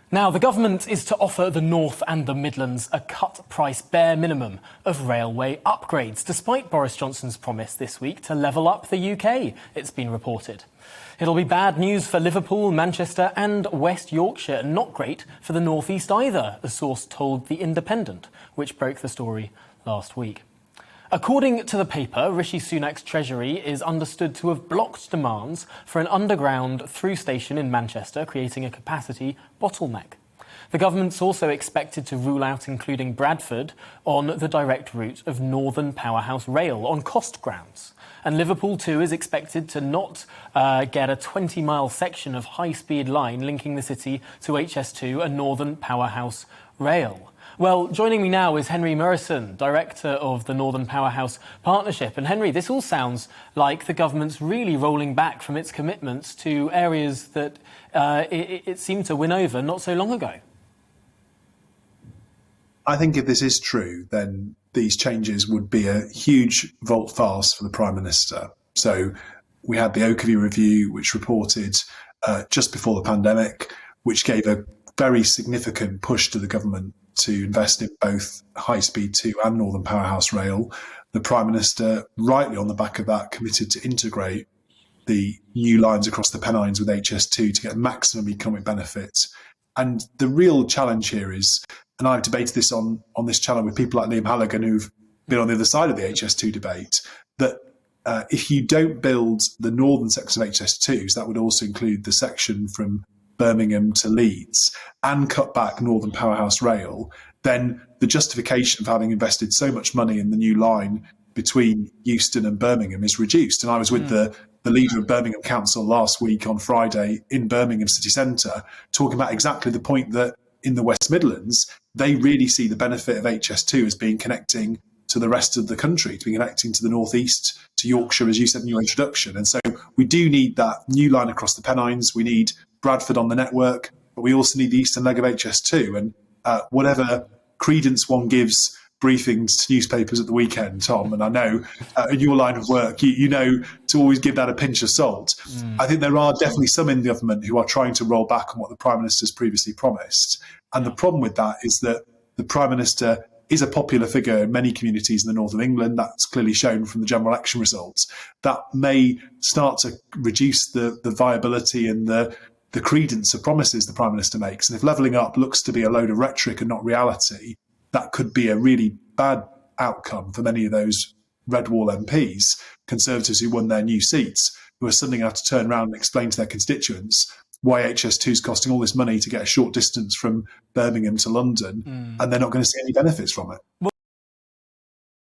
Now, the government is to offer the North and the Midlands a cut-price bare minimum of railway upgrades, despite Boris Johnson's promise this week to level up the UK, it's been reported. It'll be bad news for Liverpool, Manchester and West Yorkshire, and not great for the North East either, a source told The Independent, which broke the story last week. According to the paper, Rishi Sunak's Treasury is understood to have blocked demands for an underground through station in Manchester, creating a capacity bottleneck. The government's also expected to rule out including Bradford on the direct route of Northern Powerhouse Rail on cost grounds. And Liverpool too is expected to not get a 20-mile section of high-speed line linking the city to HS2 and Northern Powerhouse Rail. Well, joining me now is Henri Murison, director of the Northern Powerhouse Partnership. And Henri, this all sounds like the government's really rolling back from its commitments to areas that it seemed to win over not so long ago. I think if this is true, then these changes would be a huge volte-face for the Prime Minister. So we had the Oakerview Review, which reported just before the pandemic, which gave a very significant push to the government to invest in both High Speed 2 and Northern Powerhouse Rail. The Prime Minister, rightly on the back of that, committed to integrate the new lines across the Pennines with HS2 to get maximum economic benefit. And the real challenge here is, and I've debated this on this channel with people like Liam Halligan who've been on the other side of the HS2 debate, that if you don't build the northern section of HS2, so that would also include the section from Birmingham to Leeds, and cut back Northern Powerhouse Rail, then the justification for having invested so much money in the new line between Euston and Birmingham is reduced. And I was with the leader of Birmingham Council last week on Friday in Birmingham city centre, talking about exactly the point that in the West Midlands, they really see the benefit of HS2 as being connecting to the rest of the country, to be connecting to the North East, to Yorkshire, as you said in your introduction. And so we do need that new line across the Pennines. We need Bradford on the network, but we also need the eastern leg of HS2. And whatever credence one gives briefings to newspapers at the weekend, Tom, and I know in your line of work, you know to always give that a pinch of salt. I think there are definitely some in the government who are trying to roll back on what the Prime Minister's previously promised. And the problem with that is that the Prime Minister is a popular figure in many communities in the north of England. That's clearly shown from the general election results. That may start to reduce the viability and the credence of promises the Prime Minister makes. And if levelling up looks to be a load of rhetoric and not reality, that could be a really bad outcome for many of those Red Wall MPs, Conservatives who won their new seats, who are suddenly going to have to turn around and explain to their constituents why HS2 is costing all this money to get a short distance from Birmingham to London, and they're not going to see any benefits from it.